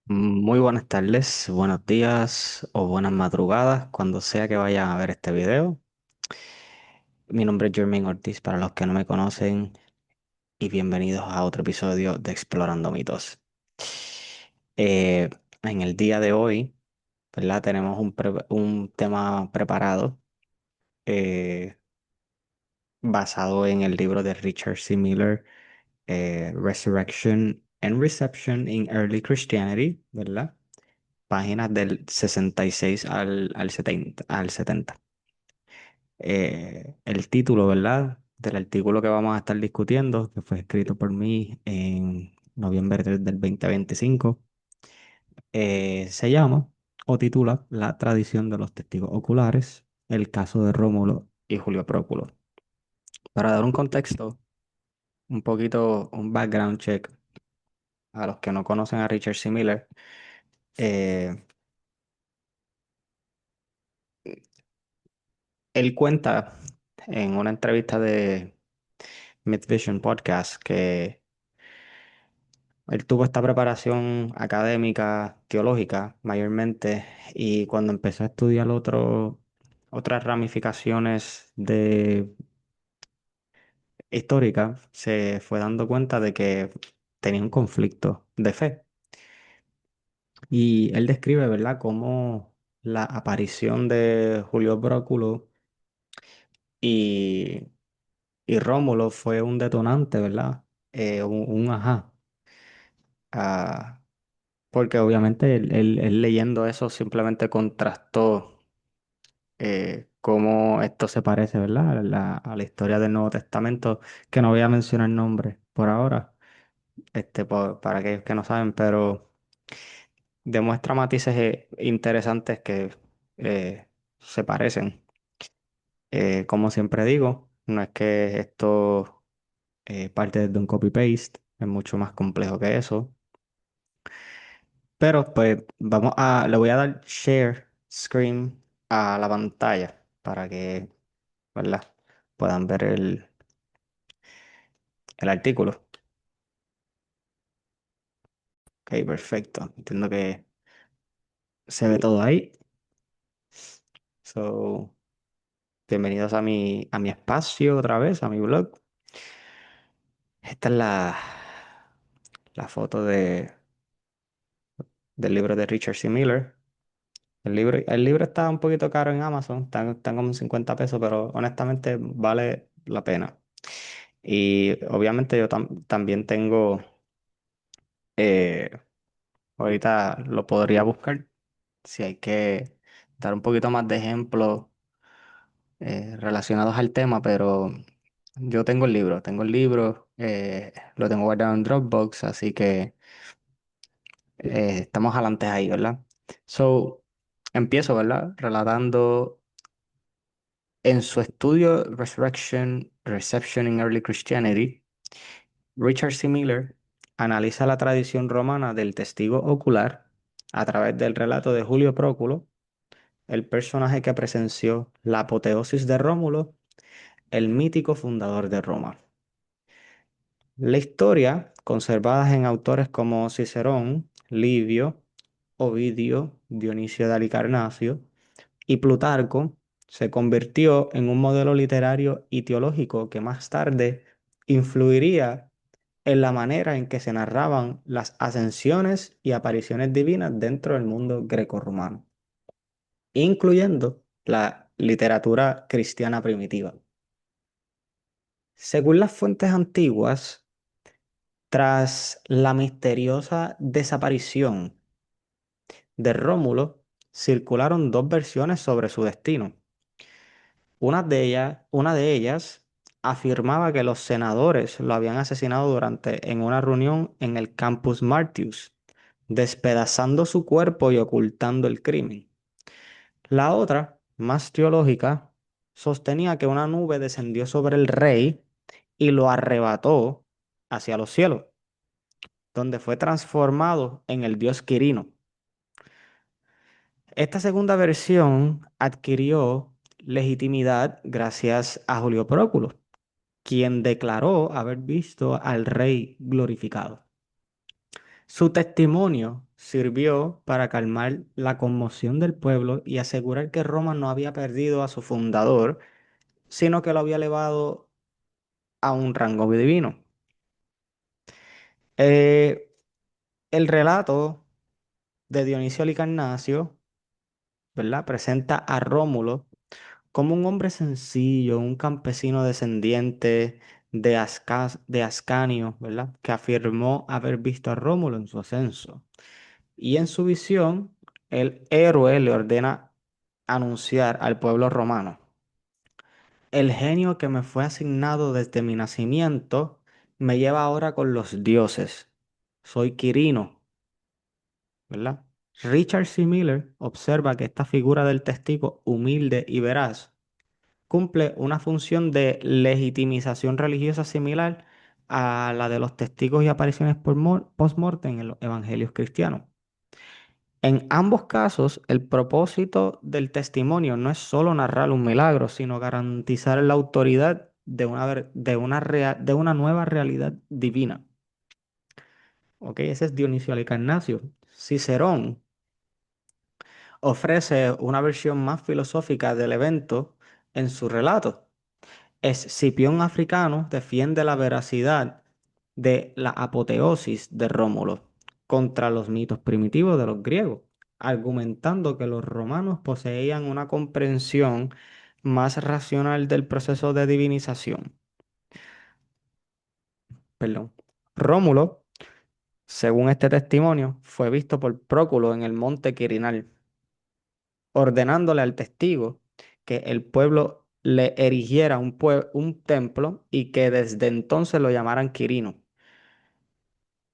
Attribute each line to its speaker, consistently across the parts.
Speaker 1: Muy buenas tardes, buenos días o buenas madrugadas, cuando sea que vayan a ver este video. Mi nombre es Jermaine Ortiz, para los que no me conocen, y bienvenidos a otro episodio de Explorando Mitos. Eh, en el día de hoy, ¿verdad? Tenemos un tema preparado eh, basado en el libro de Richard C. Miller, Resurrection and Reception in Early Christianity, ¿verdad? Páginas del 66 al 70. El título, ¿verdad? Del artículo que vamos a estar discutiendo, que fue escrito por mí en noviembre del 2025, se llama o titula La tradición de los testigos oculares, el caso de Rómulo y Julio Próculo. Para dar un contexto, un poquito, un background check a los que no conocen a Richard C. Miller, eh, él cuenta en una entrevista de Midvision Podcast que él tuvo esta preparación académica, teológica, mayormente, y cuando empezó a estudiar otras ramificaciones históricas, se fue dando cuenta de que tenía un conflicto de fe. Y él describe, ¿verdad?, cómo la aparición de Julio Bróculo y, y Rómulo fue un detonante, ¿verdad? Un ajá. Ah, porque obviamente él leyendo eso simplemente contrastó cómo esto se parece, ¿verdad? A la historia del Nuevo Testamento, que no voy a mencionar nombres por ahora, para aquellos que no saben, pero demuestra matices interesantes que se parecen. Como siempre digo, no es que esto parte de un copy-paste, es mucho más complejo que eso. Pero pues le voy a dar share screen a la pantalla para que, ¿verdad? Puedan ver el artículo. Ok, perfecto. Entiendo que se ve todo ahí. So, bienvenidos a mi espacio otra vez, a mi blog. Esta es la foto del libro de Richard C. Miller. El libro está un poquito caro en Amazon, están como 50 pesos, pero honestamente vale la pena. Y obviamente yo también tengo, eh, ahorita lo podría buscar si hay que dar un poquito más de ejemplos relacionados al tema, pero yo tengo el libro, lo tengo guardado en Dropbox, así que estamos adelante ahí, ¿verdad? So, empiezo, ¿verdad? Relatando en su estudio Resurrection, Reception in Early Christianity. Richard C. Miller analiza la tradición romana del testigo ocular a través del relato de Julio Próculo, el personaje que presenció la apoteosis de Rómulo, el mítico fundador de Roma. La historia, conservada en autores como Cicerón, Livio, Ovidio, Dionisio de Halicarnasio y Plutarco, se convirtió en un modelo literario y teológico que más tarde influiría en la manera en que se narraban las ascensiones y apariciones divinas dentro del mundo grecorromano, incluyendo la literatura cristiana primitiva. Según las fuentes antiguas, tras la misteriosa desaparición de Rómulo, circularon dos versiones sobre su destino. Una de ellas afirmaba que los senadores lo habían asesinado en una reunión en el Campus Martius, despedazando su cuerpo y ocultando el crimen. La otra, más teológica, sostenía que una nube descendió sobre el rey y lo arrebató hacia los cielos, donde fue transformado en el dios Quirino. Esta segunda versión adquirió legitimidad gracias a Julio Próculo, quien declaró haber visto al rey glorificado. Su testimonio sirvió para calmar la conmoción del pueblo y asegurar que Roma no había perdido a su fundador, sino que lo había elevado a un rango divino. Eh, el relato de Dionisio Licarnasio, ¿verdad? Presenta a Rómulo como un hombre sencillo, un campesino descendiente de Ascanio, ¿verdad? Que afirmó haber visto a Rómulo en su ascenso. Y en su visión, el héroe le ordena anunciar al pueblo romano: el genio que me fue asignado desde mi nacimiento me lleva ahora con los dioses. Soy Quirino, ¿verdad? Richard C. Miller observa que esta figura del testigo humilde y veraz cumple una función de legitimización religiosa similar a la de los testigos y apariciones post-mortem en los evangelios cristianos. En ambos casos, el propósito del testimonio no es solo narrar un milagro, sino garantizar la autoridad de una nueva realidad divina. ¿Ok? Ese es Dionisio Halicarnasio. Cicerón ofrece una versión más filosófica del evento en su relato. Escipión Africano defiende la veracidad de la apoteosis de Rómulo contra los mitos primitivos de los griegos, argumentando que los romanos poseían una comprensión más racional del proceso de divinización. Perdón. Rómulo, según este testimonio, fue visto por Próculo en el monte Quirinal, ordenándole al testigo que el pueblo le erigiera un templo y que desde entonces lo llamaran Quirino.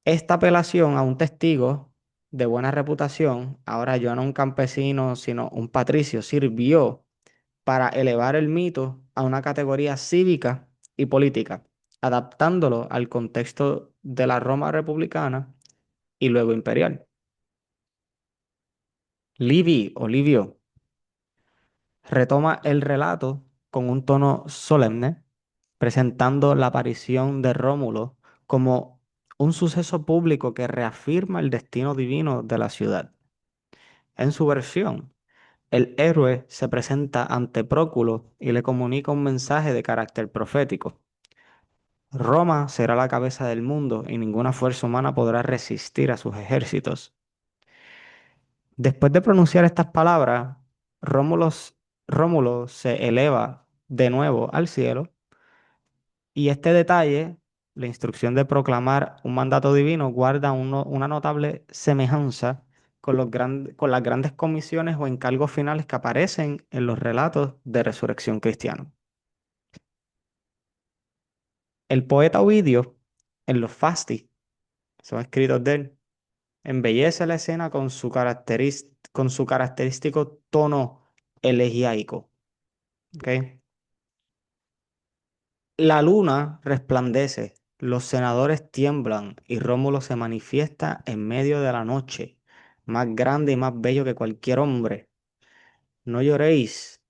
Speaker 1: Esta apelación a un testigo de buena reputación, ahora ya no un campesino, sino un patricio, sirvió para elevar el mito a una categoría cívica y política, adaptándolo al contexto de la Roma republicana y luego imperial. Livio retoma el relato con un tono solemne, presentando la aparición de Rómulo como un suceso público que reafirma el destino divino de la ciudad. En su versión, el héroe se presenta ante Próculo y le comunica un mensaje de carácter profético. Roma será la cabeza del mundo y ninguna fuerza humana podrá resistir a sus ejércitos. Después de pronunciar estas palabras, Rómulo, Rómulo se eleva de nuevo al cielo, y este detalle, la instrucción de proclamar un mandato divino, guarda una notable semejanza con con las grandes comisiones o encargos finales que aparecen en los relatos de resurrección cristiana. El poeta Ovidio, en los Fasti, son escritos de él, embellece la escena con con su característico tono elegíaco. ¿Ok? La luna resplandece, los senadores tiemblan y Rómulo se manifiesta en medio de la noche, más grande y más bello que cualquier hombre. No lloréis,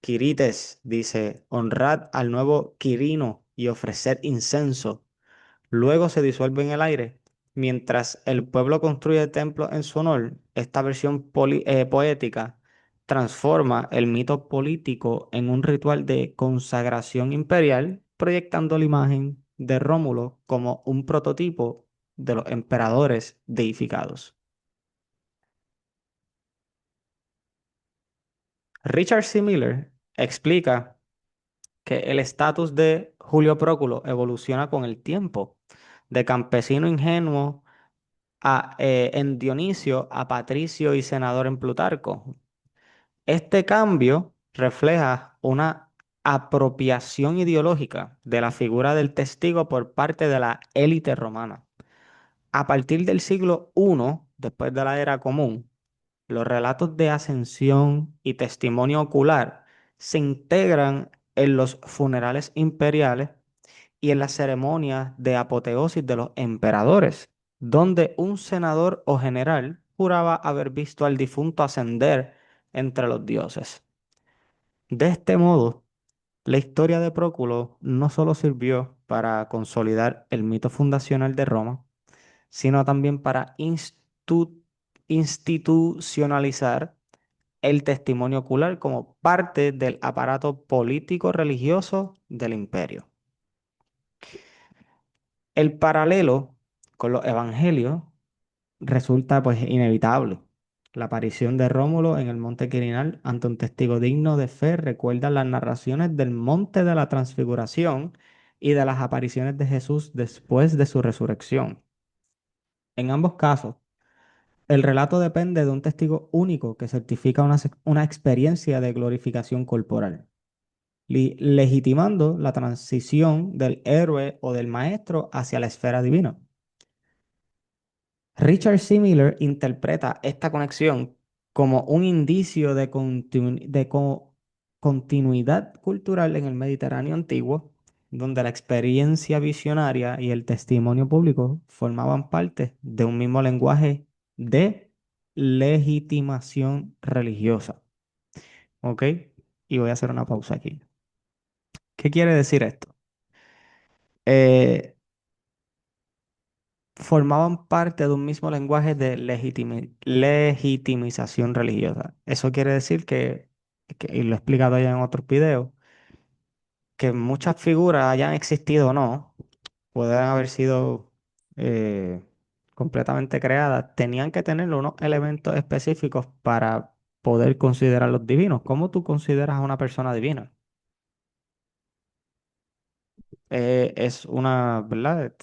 Speaker 1: Quirites, dice, honrad al nuevo Quirino y ofreced incenso. Luego se disuelve en el aire. Mientras el pueblo construye templos en su honor, esta versión poética transforma el mito político en un ritual de consagración imperial, proyectando la imagen de Rómulo como un prototipo de los emperadores deificados. Richard C. Miller explica que el estatus de Julio Próculo evoluciona con el tiempo, de campesino ingenuo en Dionisio a patricio y senador en Plutarco. Este cambio refleja una apropiación ideológica de la figura del testigo por parte de la élite romana. A partir del siglo I, después de la era común, los relatos de ascensión y testimonio ocular se integran en los funerales imperiales y en las ceremonias de apoteosis de los emperadores, donde un senador o general juraba haber visto al difunto ascender entre los dioses. De este modo, la historia de Próculo no solo sirvió para consolidar el mito fundacional de Roma, sino también para institucionalizar el testimonio ocular como parte del aparato político-religioso del imperio. El paralelo con los evangelios resulta pues inevitable. La aparición de Rómulo en el monte Quirinal ante un testigo digno de fe recuerda las narraciones del monte de la transfiguración y de las apariciones de Jesús después de su resurrección. En ambos casos, el relato depende de un testigo único que certifica una experiencia de glorificación corporal, legitimando la transición del héroe o del maestro hacia la esfera divina. Richard C. Miller interpreta esta conexión como un indicio de, continuidad cultural en el Mediterráneo antiguo, donde la experiencia visionaria y el testimonio público formaban parte de un mismo lenguaje de legitimación religiosa. ¿Ok? Y voy a hacer una pausa aquí. ¿Qué quiere decir esto? Eh, Formaban parte de un mismo lenguaje de legitimización religiosa. Eso quiere decir y lo he explicado ya en otros videos, que muchas figuras hayan existido o no, pueden haber sido eh, completamente creadas, tenían que tener unos elementos específicos para poder considerarlos divinos. ¿Cómo tú consideras a una persona divina? Es una, ¿verdad?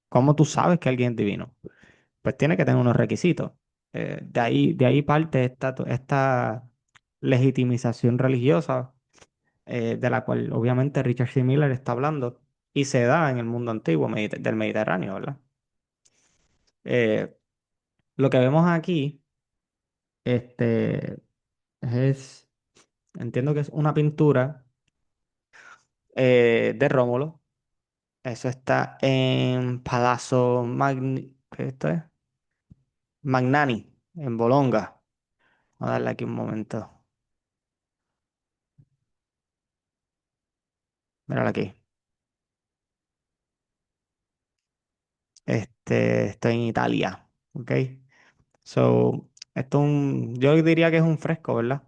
Speaker 1: ¿Cómo tú sabes que alguien es divino? Pues tiene que tener unos requisitos. De ahí parte esta legitimización religiosa, de la cual obviamente Richard C. Miller está hablando, y se da en el mundo antiguo del Mediterráneo, ¿verdad? Eh, lo que vemos aquí, este, es, entiendo que es una pintura de Rómulo. Eso está en Palazzo ¿qué esto es? Magnani, en Bolonga. Vamos a darle aquí un momento. Míralo aquí. Estoy en Italia, ¿ok? So, yo diría que es un fresco, ¿verdad?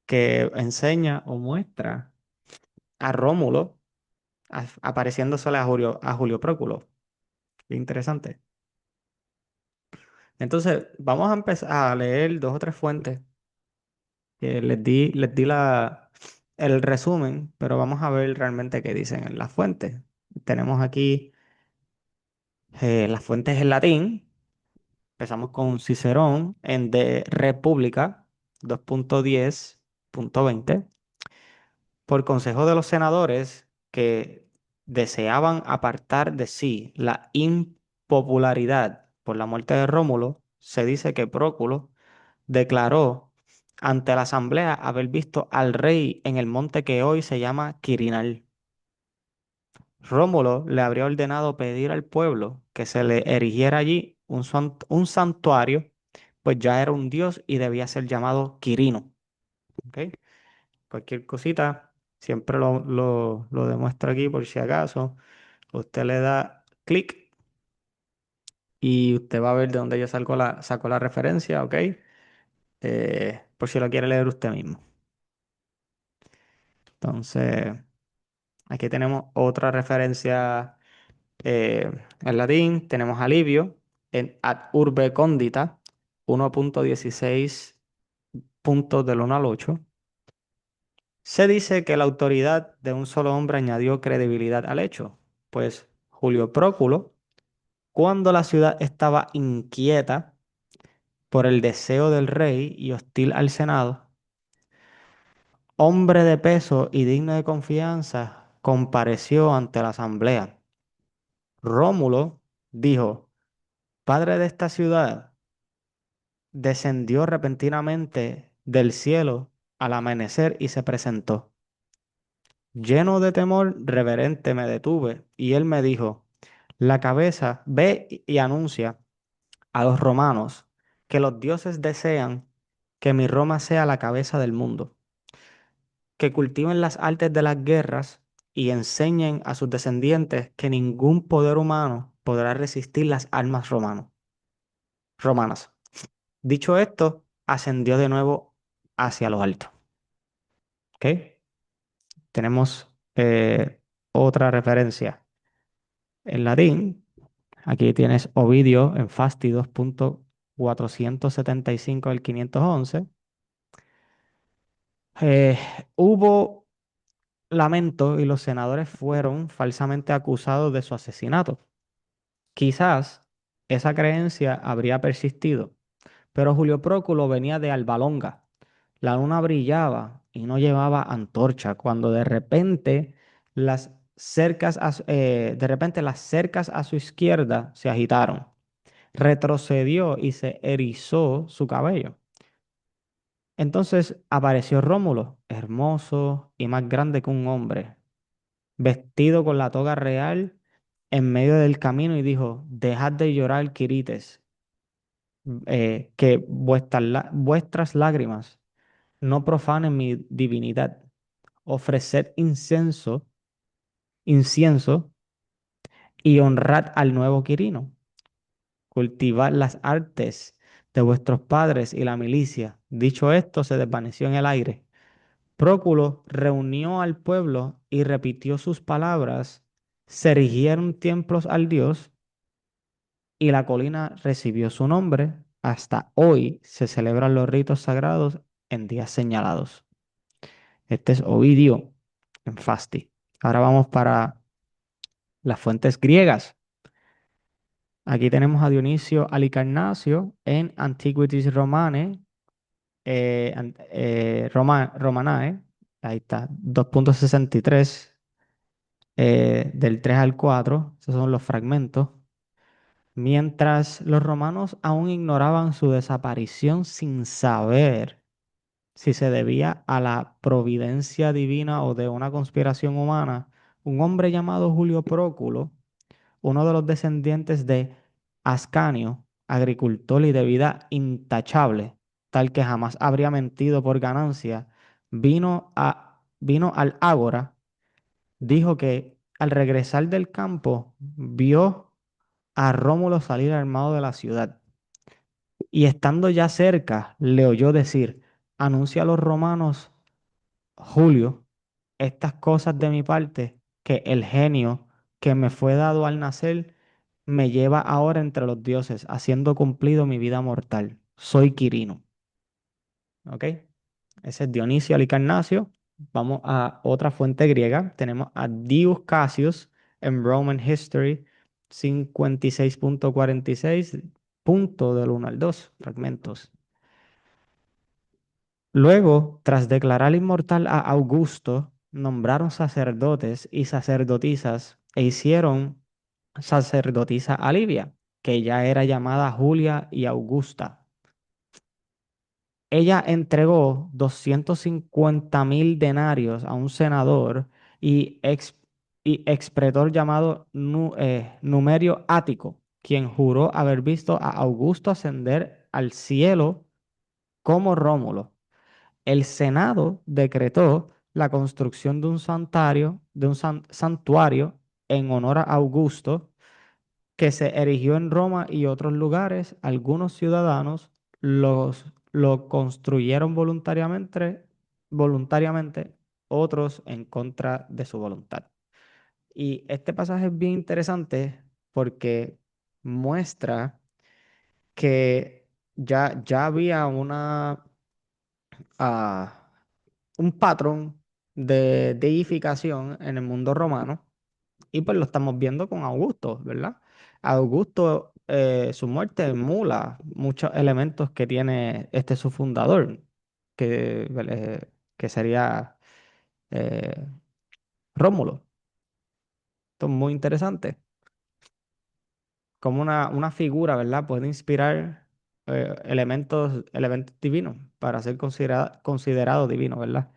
Speaker 1: Que enseña o muestra a Rómulo apareciéndosele a Julio Próculo. Qué interesante. Entonces, vamos a empezar a leer dos o tres fuentes que les di el resumen, pero vamos a ver realmente qué dicen en las fuentes. Tenemos aquí las fuentes en latín. Empezamos con Cicerón en De República 2.10.20. Por consejo de los senadores que deseaban apartar de sí la impopularidad por la muerte de Rómulo, se dice que Próculo declaró ante la asamblea haber visto al rey en el monte que hoy se llama Quirinal. Rómulo le habría ordenado pedir al pueblo que se le erigiera allí un santuario, pues ya era un dios y debía ser llamado Quirino. ¿Ok? Cualquier cosita, siempre lo demuestro aquí por si acaso. Usted le da clic y usted va a ver de dónde yo saco la referencia, ¿ok? Por si lo quiere leer usted mismo. Entonces, aquí tenemos otra referencia en latín. Tenemos a Livio en Ad Urbe Condita 1.16 puntos del 1 al 8. Se dice que la autoridad de un solo hombre añadió credibilidad al hecho, pues Julio Próculo, cuando la ciudad estaba inquieta por el deseo del rey y hostil al Senado, hombre de peso y digno de confianza, compareció ante la asamblea. Rómulo dijo: Padre de esta ciudad, descendió repentinamente del cielo al amanecer y se presentó. Lleno de temor reverente me detuve y él me dijo: La cabeza, ve y anuncia a los romanos que los dioses desean que mi Roma sea la cabeza del mundo, que cultiven las artes de las guerras y enseñen a sus descendientes que ningún poder humano podrá resistir las armas romanas. romanas. Dicho esto, ascendió de nuevo hacia lo alto. ¿Ok? Tenemos otra referencia en latín. Aquí tienes Ovidio en Fástidos, punto 475 al 511. Eh, Hubo lamento y los senadores fueron falsamente acusados de su asesinato. Quizás esa creencia habría persistido, pero Julio Próculo venía de Albalonga. La luna brillaba y no llevaba antorcha cuando de repente las cercas a su izquierda se agitaron. Retrocedió y se erizó su cabello. Entonces apareció Rómulo, hermoso y más grande que un hombre, vestido con la toga real en medio del camino y dijo: Dejad de llorar, Quirites, que vuestras lágrimas no profanen mi divinidad. Ofreced incienso y honrad al nuevo Quirino. Cultivad las artes de vuestros padres y la milicia. Dicho esto, se desvaneció en el aire. Próculo reunió al pueblo y repitió sus palabras. Se erigieron templos al dios y la colina recibió su nombre. Hasta hoy se celebran los ritos sagrados en días señalados. Este es Ovidio en Fasti. Ahora vamos para las fuentes griegas. Aquí tenemos a Dionisio Alicarnasio en Antiquities Romanae. Ahí está, 2.63 del 3 al 4. Esos son los fragmentos. Mientras los romanos aún ignoraban su desaparición sin saber si se debía a la providencia divina o de una conspiración humana, un hombre llamado Julio Próculo, uno de los descendientes de Ascanio, agricultor y de vida intachable, tal que jamás habría mentido por ganancia, vino al ágora, dijo que al regresar del campo vio a Rómulo salir armado de la ciudad y estando ya cerca le oyó decir: anuncia a los romanos, Julio, estas cosas de mi parte, que el genio que me fue dado al nacer me lleva ahora entre los dioses, haciendo cumplido mi vida mortal. Soy Quirino. ¿Ok? Ese es Dionisio Alicarnasio. Vamos a otra fuente griega. Tenemos a Dius Cassius en Roman History 56.46, punto del 1 al 2, fragmentos. Luego, tras declarar inmortal a Augusto, nombraron sacerdotes y sacerdotisas e hicieron sacerdotisa a Livia, que ya era llamada Julia y Augusta. Ella entregó 250.000 denarios a un senador y, expretor llamado Numerio Ático, quien juró haber visto a Augusto ascender al cielo como Rómulo. El Senado decretó la construcción de un santuario en honor a Augusto, que se erigió en Roma y otros lugares. Algunos ciudadanos lo construyeron voluntariamente, otros en contra de su voluntad. Y este pasaje es bien interesante porque muestra que ya había ah, un patrón de deificación en el mundo romano y pues lo estamos viendo con Augusto, ¿verdad? Augusto, su muerte emula muchos elementos que tiene su fundador, que sería eh, Rómulo. Esto es muy interesante. Como una figura, ¿verdad? Puede inspirar elementos divinos para ser considerado divino, ¿verdad?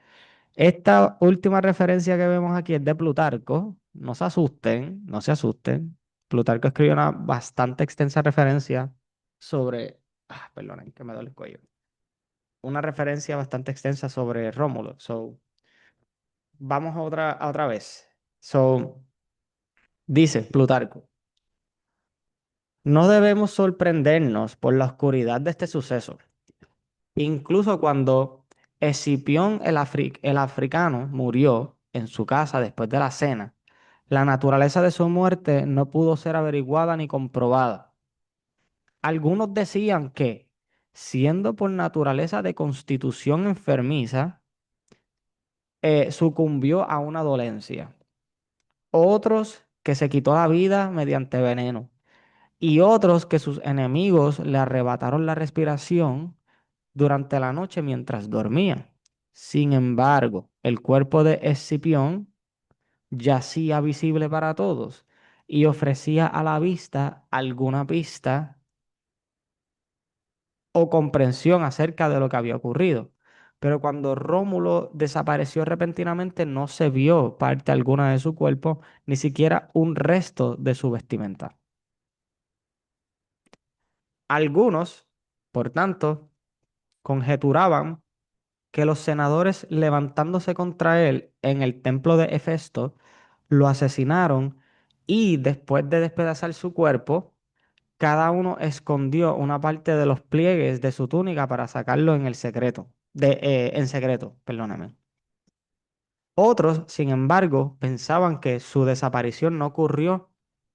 Speaker 1: Esta última referencia que vemos aquí es de Plutarco. No se asusten, no se asusten. Plutarco escribió una bastante extensa referencia sobre, perdonen, que me duele el cuello. Una referencia bastante extensa sobre Rómulo. So, vamos a otra vez. So, dice Plutarco: No debemos sorprendernos por la oscuridad de este suceso. Incluso cuando Escipión el africano murió en su casa después de la cena, la naturaleza de su muerte no pudo ser averiguada ni comprobada. Algunos decían que, siendo por naturaleza de constitución enfermiza, sucumbió a una dolencia. Otros que se quitó la vida mediante veneno. Y otros que sus enemigos le arrebataron la respiración durante la noche mientras dormía. Sin embargo, el cuerpo de Escipión yacía visible para todos y ofrecía a la vista alguna pista o comprensión acerca de lo que había ocurrido. Pero cuando Rómulo desapareció repentinamente, no se vio parte alguna de su cuerpo, ni siquiera un resto de su vestimenta. Algunos, por tanto, conjeturaban que los senadores levantándose contra él en el templo de Hefesto, lo asesinaron y después de despedazar su cuerpo, cada uno escondió una parte de los pliegues de su túnica para sacarlo en el secreto, en secreto, perdóname. Otros, sin embargo, pensaban que su desaparición no ocurrió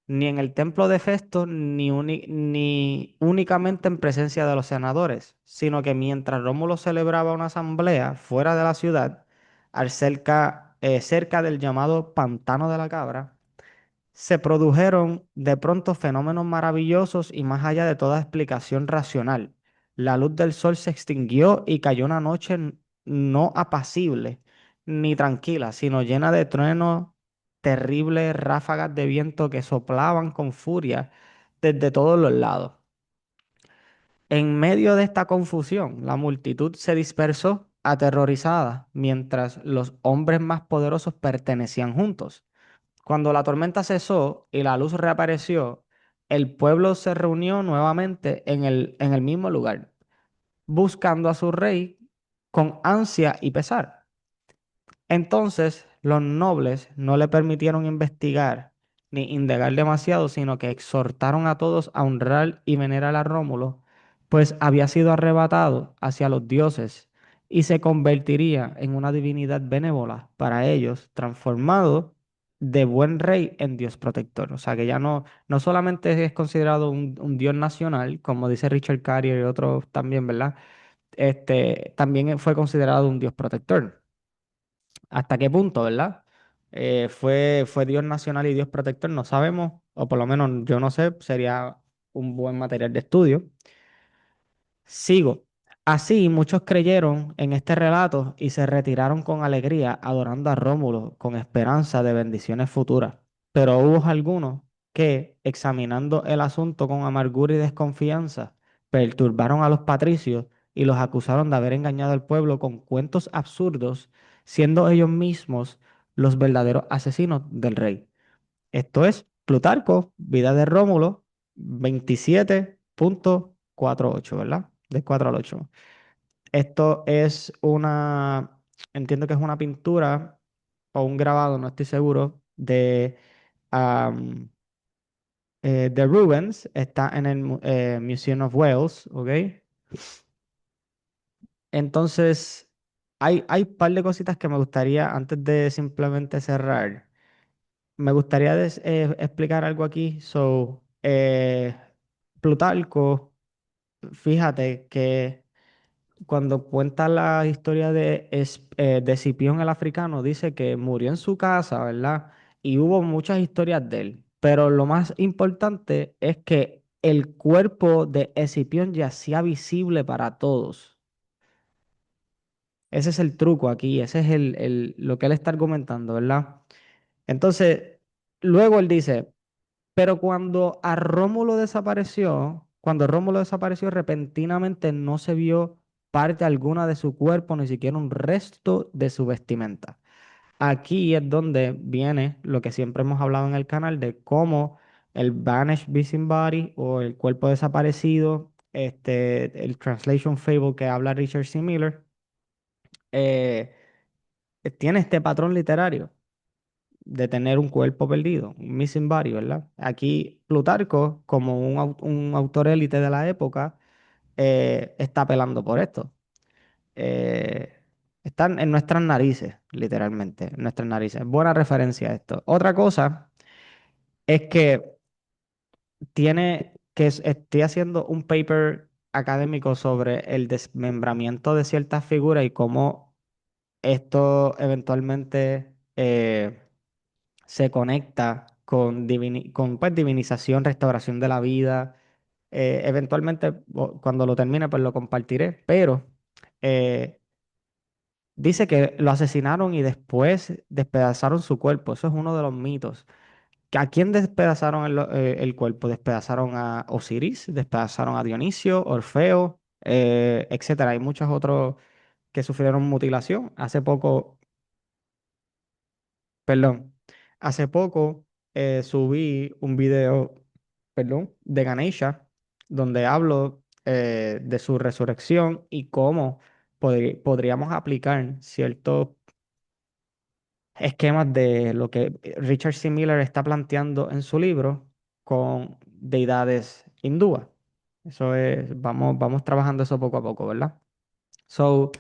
Speaker 1: ni en el templo de Festo ni únicamente en presencia de los senadores, sino que mientras Rómulo celebraba una asamblea fuera de la ciudad, cerca del llamado Pantano de la Cabra, se produjeron de pronto fenómenos maravillosos y más allá de toda explicación racional. La luz del sol se extinguió y cayó una noche no apacible ni tranquila, sino llena de truenos, terribles ráfagas de viento que soplaban con furia desde todos los lados. En medio de esta confusión, la multitud se dispersó aterrorizada, mientras los hombres más poderosos pertenecían juntos. Cuando la tormenta cesó y la luz reapareció, el pueblo se reunió nuevamente en el mismo lugar, buscando a su rey con ansia y pesar. Entonces los nobles no le permitieron investigar ni indagar demasiado, sino que exhortaron a todos a honrar y venerar a Rómulo, pues había sido arrebatado hacia los dioses y se convertiría en una divinidad benévola para ellos, transformado de buen rey en dios protector. O sea que ya no solamente es considerado un dios nacional, como dice Richard Carrier y otros también, ¿verdad? También fue considerado un dios protector. ¿Hasta qué punto, verdad? Fue Dios nacional y Dios protector, no sabemos, o por lo menos yo no sé, sería un buen material de estudio. Sigo. Así muchos creyeron en este relato y se retiraron con alegría, adorando a Rómulo con esperanza de bendiciones futuras. Pero hubo algunos que, examinando el asunto con amargura y desconfianza, perturbaron a los patricios y los acusaron de haber engañado al pueblo con cuentos absurdos, siendo ellos mismos los verdaderos asesinos del rey. Esto es Plutarco, Vida de Rómulo, 27.48, ¿verdad? De 4 al 8. Esto es entiendo que es una pintura o un grabado, no estoy seguro, am, de Rubens. Está en el Museum of Wales, ¿ok? Entonces, hay un par de cositas que me gustaría, antes de simplemente cerrar, me gustaría explicar algo aquí. Plutarco, fíjate que cuando cuenta la historia de Escipión el africano, dice que murió en su casa, ¿verdad? Y hubo muchas historias de él. Pero lo más importante es que el cuerpo de Escipión yacía visible para todos. Ese es el truco aquí, ese es lo que él está argumentando, ¿verdad? Entonces, luego él dice, pero cuando Rómulo desapareció repentinamente no se vio parte alguna de su cuerpo, ni siquiera un resto de su vestimenta. Aquí es donde viene lo que siempre hemos hablado en el canal de cómo el Vanished Missing Body o el cuerpo desaparecido, el Translation Fable que habla Richard C. Miller, eh, tiene este patrón literario. de tener un cuerpo perdido, un missing body, ¿verdad? Aquí Plutarco, como un autor élite de la época, está apelando por esto. Eh, Están en nuestras narices, literalmente, en nuestras narices. Buena referencia a esto. Otra cosa es que estoy haciendo un paper académico sobre el desmembramiento de ciertas figuras y cómo esto eventualmente se conecta con, pues, divinización, restauración de la vida. Eventualmente, cuando lo termine, pues lo compartiré, pero eh, dice que lo asesinaron y después despedazaron su cuerpo. Eso es uno de los mitos. ¿A quién despedazaron el cuerpo? Despedazaron a Osiris, despedazaron a Dionisio, Orfeo, etcétera. Hay muchos otros que sufrieron mutilación. Perdón, hace poco subí un video, perdón, de Ganesha, donde hablo de su resurrección y cómo podríamos aplicar ciertos esquemas de lo que Richard C. Miller está planteando en su libro con deidades hindúes. Eso es, vamos trabajando eso poco a poco, ¿verdad? So,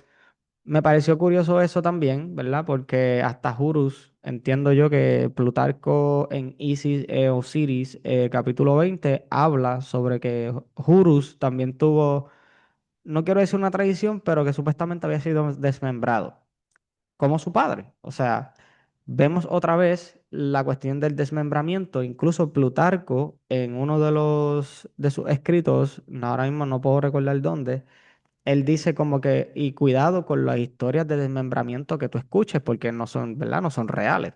Speaker 1: me pareció curioso eso también, ¿verdad? Porque hasta Horus, entiendo yo que Plutarco en Isis Osiris, capítulo 20 habla sobre que Horus también tuvo, no quiero decir una tradición, pero que supuestamente había sido desmembrado como su padre. O sea, vemos otra vez la cuestión del desmembramiento. Incluso Plutarco, en uno de sus escritos, ahora mismo no puedo recordar dónde, él dice como que, y cuidado con las historias de desmembramiento que tú escuches, porque no son, ¿verdad? No son reales.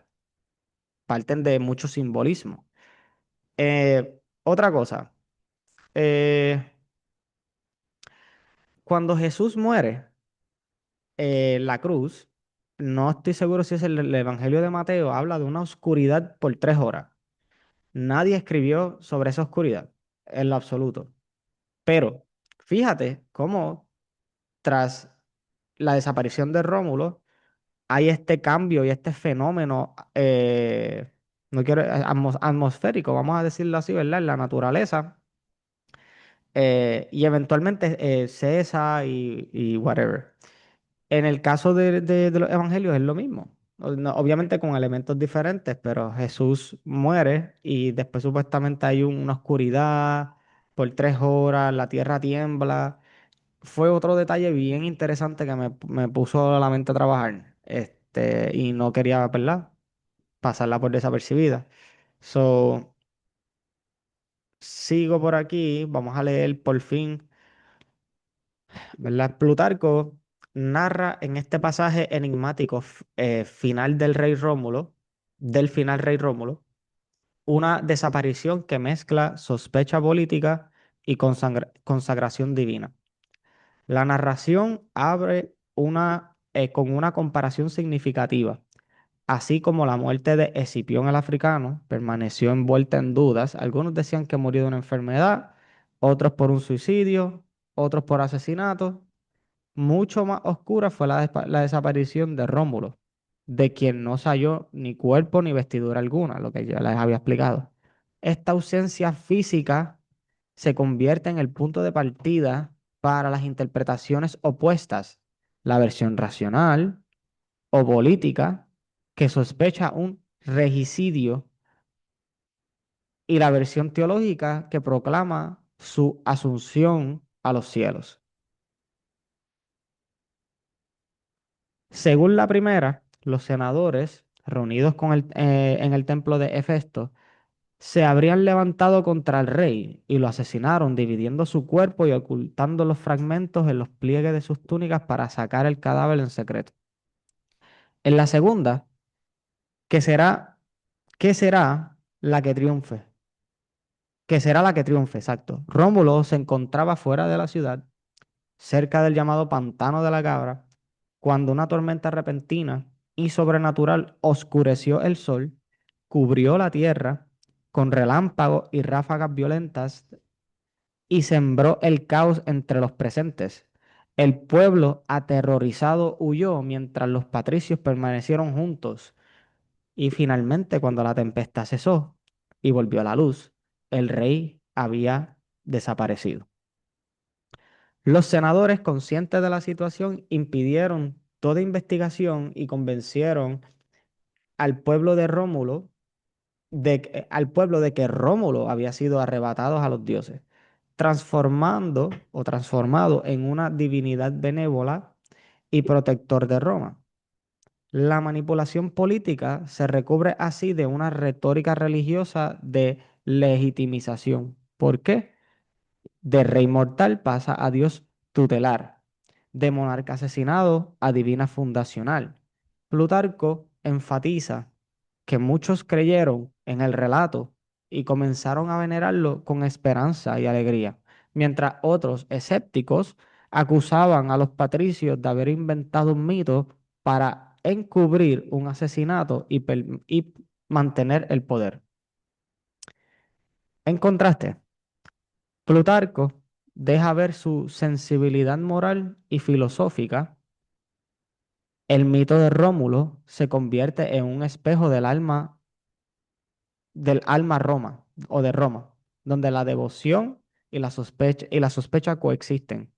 Speaker 1: Parten de mucho simbolismo. Otra cosa, eh, cuando Jesús muere, la cruz, no estoy seguro si es el Evangelio de Mateo, habla de una oscuridad por 3 horas. Nadie escribió sobre esa oscuridad, en lo absoluto. Pero fíjate cómo tras la desaparición de Rómulo hay este cambio y este fenómeno, no quiero, atmosférico, vamos a decirlo así, ¿verdad? En la naturaleza. Y eventualmente cesa y whatever. En el caso de los evangelios es lo mismo. Obviamente con elementos diferentes, pero Jesús muere y después supuestamente hay una oscuridad por 3 horas, la tierra tiembla. Fue otro detalle bien interesante que me puso la mente a trabajar. Y no quería, ¿verdad? Pasarla por desapercibida. So, sigo por aquí, vamos a leer por fin. ¿Verdad? Plutarco narra en este pasaje enigmático final del final rey Rómulo, una desaparición que mezcla sospecha política y consagración divina. La narración abre con una comparación significativa, así como la muerte de Escipión el africano permaneció envuelta en dudas. Algunos decían que murió de una enfermedad, otros por un suicidio, otros por asesinato. Mucho más oscura fue la desaparición de Rómulo, de quien no se halló ni cuerpo ni vestidura alguna, lo que ya les había explicado. Esta ausencia física se convierte en el punto de partida para las interpretaciones opuestas, la versión racional o política, que sospecha un regicidio, y la versión teológica que proclama su asunción a los cielos. Según la primera, los senadores, reunidos en el templo de Hefesto, se habrían levantado contra el rey y lo asesinaron, dividiendo su cuerpo y ocultando los fragmentos en los pliegues de sus túnicas para sacar el cadáver en secreto. En la segunda, ¿qué será, qué será la que triunfe? ¿Qué será la que triunfe? Exacto. Rómulo se encontraba fuera de la ciudad, cerca del llamado Pantano de la Cabra, cuando una tormenta repentina y sobrenatural oscureció el sol, cubrió la tierra con relámpagos y ráfagas violentas y sembró el caos entre los presentes. El pueblo aterrorizado huyó mientras los patricios permanecieron juntos. Y finalmente, cuando la tempestad cesó y volvió a la luz, el rey había desaparecido. Los senadores, conscientes de la situación, impidieron toda investigación y convencieron al pueblo de Rómulo al pueblo de que Rómulo había sido arrebatado a los dioses, transformando o transformado en una divinidad benévola y protector de Roma. La manipulación política se recubre así de una retórica religiosa de legitimización. ¿Por qué? De rey mortal pasa a Dios tutelar, de monarca asesinado a divina fundacional. Plutarco enfatiza que muchos creyeron en el relato y comenzaron a venerarlo con esperanza y alegría, mientras otros escépticos acusaban a los patricios de haber inventado un mito para encubrir un asesinato y mantener el poder. En contraste, Plutarco deja ver su sensibilidad moral y filosófica. El mito de Rómulo se convierte en un espejo del alma Roma o de Roma, donde la devoción y la sospecha coexisten.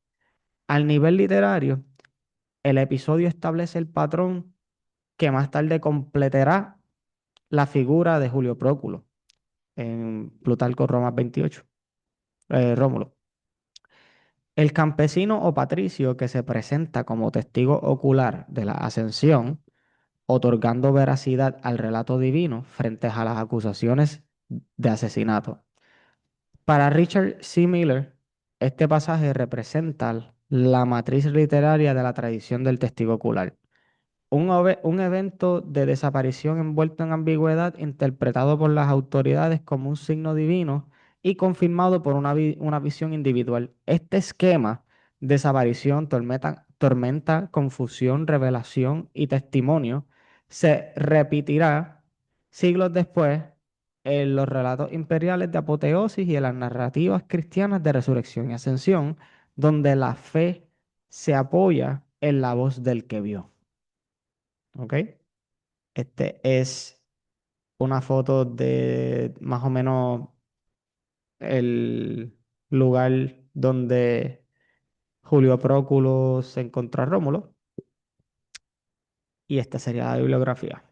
Speaker 1: Al nivel literario, el episodio establece el patrón que más tarde completará la figura de Julio Próculo en Plutarco Roma 28, Rómulo. El campesino o patricio que se presenta como testigo ocular de la ascensión, otorgando veracidad al relato divino frente a las acusaciones de asesinato. Para Richard C. Miller, este pasaje representa la matriz literaria de la tradición del testigo ocular. Un evento de desaparición envuelto en ambigüedad, interpretado por las autoridades como un signo divino y confirmado por una visión individual. Este esquema, desaparición, tormenta, confusión, revelación y testimonio, se repetirá siglos después en los relatos imperiales de apoteosis y en las narrativas cristianas de resurrección y ascensión, donde la fe se apoya en la voz del que vio. ¿Ok? Este es una foto de más o menos el lugar donde Julio Próculo se encontró a Rómulo. Y esta sería la bibliografía.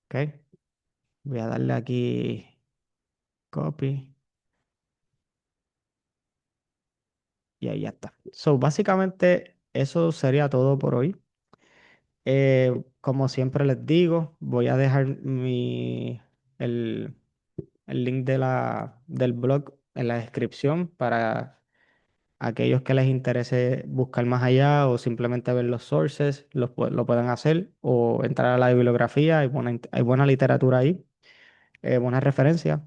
Speaker 1: ¿Ok? Voy a darle aquí copy y ahí ya está. So, básicamente, eso sería todo por hoy. Como siempre les digo, voy a dejar el, el link del blog en la descripción para aquellos que les interese buscar más allá o simplemente ver los sources, lo pueden hacer o entrar a la bibliografía, hay buena literatura ahí, buenas referencias.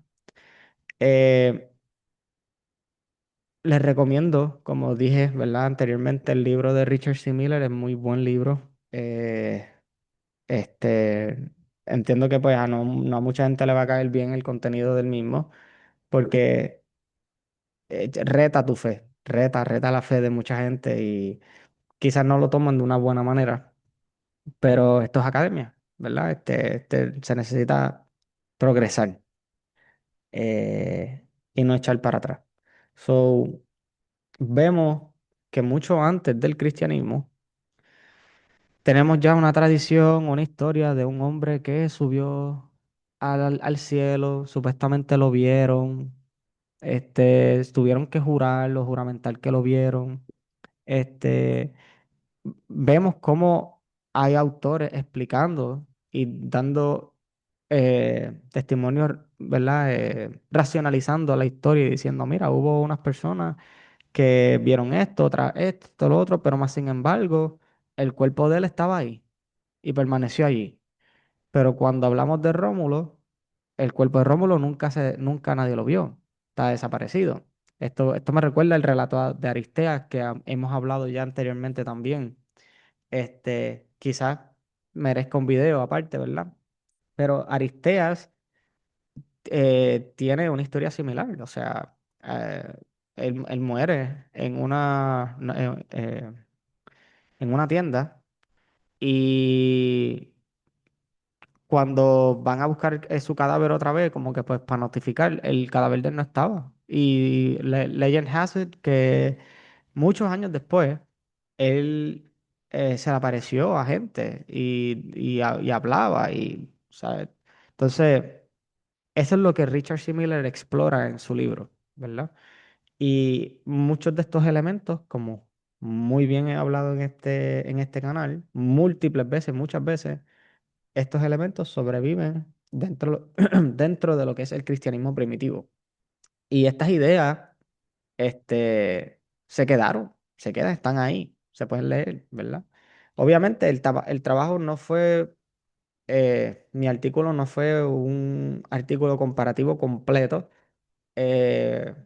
Speaker 1: Eh, Les recomiendo, como dije, ¿verdad? Anteriormente, el libro de Richard C. Miller es muy buen libro. Este, entiendo que pues no a mucha gente le va a caer bien el contenido del mismo, porque reta tu fe, reta la fe de mucha gente y quizás no lo toman de una buena manera, pero esto es academia, ¿verdad? Se necesita progresar y no echar para atrás. So, vemos que mucho antes del cristianismo tenemos ya una tradición, una historia de un hombre que subió al cielo, supuestamente lo vieron, tuvieron que jurarlo, juramentar que lo vieron. Este, Vemos cómo hay autores explicando y dando testimonios, ¿verdad? Racionalizando la historia y diciendo, mira, hubo unas personas que vieron esto, esto, lo otro, pero más sin embargo, el cuerpo de él estaba ahí y permaneció allí. Pero cuando hablamos de Rómulo, el cuerpo de Rómulo nunca nadie lo vio, está desaparecido. Esto me recuerda el relato de Aristeas que hemos hablado ya anteriormente también. Quizás merezca un video aparte, ¿verdad? Pero Aristeas tiene una historia similar, o sea, él muere en una tienda y cuando van a buscar su cadáver otra vez, como que pues para notificar, el cadáver de él no estaba. Y Legend has it que muchos años después, él se le apareció a gente y hablaba y, ¿sabes? Entonces, eso es lo que Richard C. Miller explora en su libro, ¿verdad? Y muchos de estos elementos, como muy bien he hablado en este canal, múltiples veces, muchas veces, estos elementos sobreviven dentro de lo que es el cristianismo primitivo. Y estas ideas, se quedan, están ahí, se pueden leer, ¿verdad? Obviamente el trabajo no fue, mi artículo no fue un artículo comparativo completo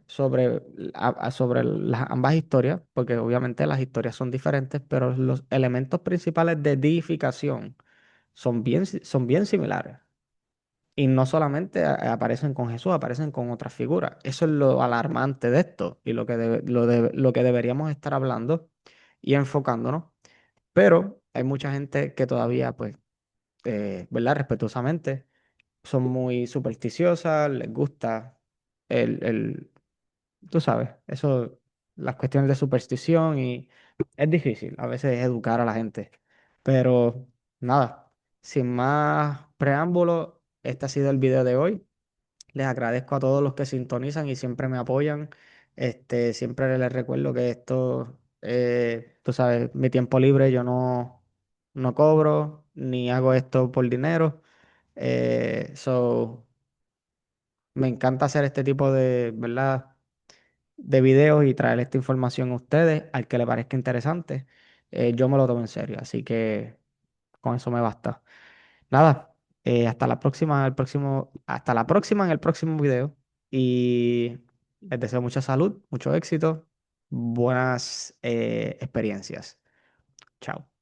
Speaker 1: sobre las ambas historias, porque obviamente las historias son diferentes, pero los elementos principales de edificación son bien similares. Y no solamente aparecen con Jesús, aparecen con otras figuras. Eso es lo alarmante de esto y lo que deberíamos estar hablando y enfocándonos. Pero hay mucha gente que todavía, pues, ¿verdad? Respetuosamente, son muy supersticiosas, les gusta el, tú sabes, eso, las cuestiones de superstición y es difícil a veces educar a la gente. Pero nada, sin más preámbulos, este ha sido el video de hoy. Les agradezco a todos los que sintonizan y siempre me apoyan. Siempre les recuerdo que esto, tú sabes, mi tiempo libre yo no cobro ni hago esto por dinero. Me encanta hacer este tipo de, ¿verdad? De videos y traer esta información a ustedes, al que le parezca interesante, yo me lo tomo en serio, así que con eso me basta. Nada, hasta la próxima, hasta la próxima en el próximo video y les deseo mucha salud, mucho éxito, buenas experiencias. Chao.